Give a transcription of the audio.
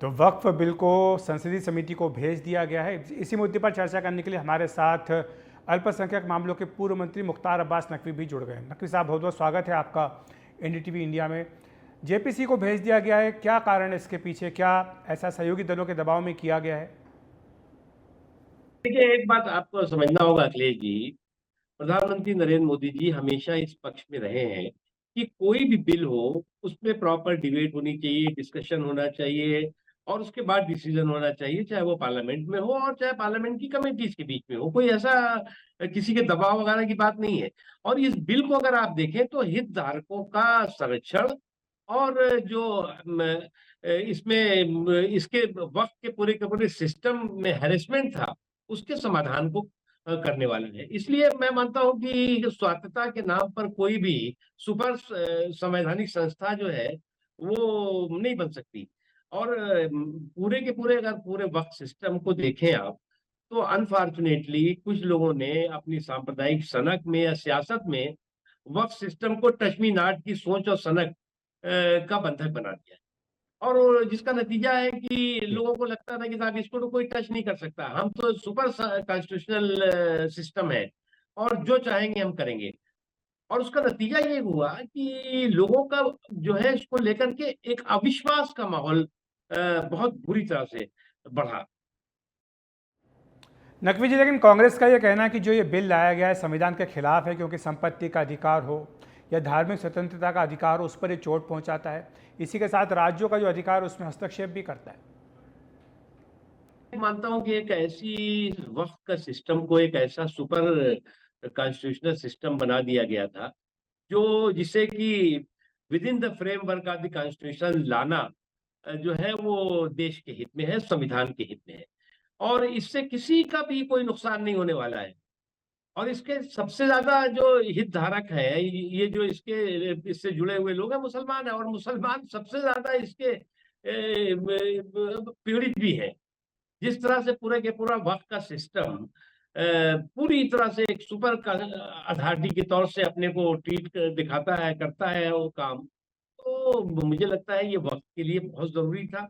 तो वक्फ बिल को संसदीय समिति को भेज दिया गया है। इसी मुद्दे पर चर्चा करने के लिए हमारे साथ अल्पसंख्यक मामलों के पूर्व मंत्री मुख्तार अब्बास नकवी भी जुड़ गए हैं। नकवी साहब, बहुत बहुत स्वागत है आपका एनडीटीवी इंडिया में। जेपीसी को भेज दिया गया है, क्या कारण है इसके पीछे? क्या ऐसा सहयोगी दलों के दबाव में किया गया है? देखिए, एक बात आपको समझना होगा अखिलेश जी। प्रधानमंत्री नरेंद्र मोदी जी हमेशा इस पक्ष में रहे हैं कि कोई भी बिल हो, उसमें प्रॉपर डिबेट होनी चाहिए, डिस्कशन होना चाहिए और उसके बाद डिसीजन होना चाहिए, चाहे वो पार्लियामेंट में हो और चाहे पार्लियामेंट की कमेटीज के बीच में हो। कोई ऐसा किसी के दबाव वगैरह की बात नहीं है। और इस बिल को अगर आप देखें तो हितधारकों का संरक्षण और जो इसमें इसके वक्त के पूरे सिस्टम में हैरेसमेंट था, उसके समाधान को करने वाला है। इसलिए मैं मानता हूँ कि स्वायत्तता के नाम पर कोई भी सुपर संवैधानिक संस्था जो है वो नहीं बन सकती। और पूरे के पूरे अगर पूरे वक्फ सिस्टम को देखें आप, तो अनफॉर्चुनेटली कुछ लोगों ने अपनी सांप्रदायिक सनक में या सियासत में वक्फ सिस्टम को टच मी नॉट की सोच और सनक का बंधक बना दिया है। और जिसका नतीजा है कि लोगों को लगता था कि साहब इसको तो कोई टच नहीं कर सकता, हम तो सुपर कॉन्स्टिट्यूशनल सिस्टम है और जो चाहेंगे हम करेंगे। और उसका नतीजा ये हुआ कि लोगों का जो है इसको लेकर के एक अविश्वास का माहौल बहुत बुरी तरह से बढ़ा। नकवी जी, लेकिन कांग्रेस का ये कहना है कि जो ये बिल लाया गया है संविधान के खिलाफ है, क्योंकि संपत्ति का अधिकार हो या धार्मिक स्वतंत्रता का अधिकार हो, उस पर ये चोट पहुंचाता है। इसी के साथ राज्यों का जो अधिकार है उसमें हस्तक्षेप भी करता है। मानता हूँ कि एक ऐसी वक्त का सिस्टम को एक ऐसा सुपर कॉन्स्टिट्यूशनल सिस्टम बना दिया गया था जो जिसे कि with in the framework of the constitution लाना जो है वो देश के हित में है, संविधान के हित में है। और इससे किसी का भी कोई नुकसान नहीं होने वाला है। और इसके सबसे ज्यादा जो हितधारक है, ये जो इससे जुड़े हुए लोग हैं, मुसलमान है। और मुसलमान सबसे ज्यादा इसके पीड़ित भी है। जिस तरह से पूरे के पूरा वक्त का सिस्टम पूरी तरह से एक सुपर अथॉरिटी के तौर से अपने को दिखाता है, करता है वो काम। तो मुझे लगता है ये वक्त के लिए बहुत जरूरी था।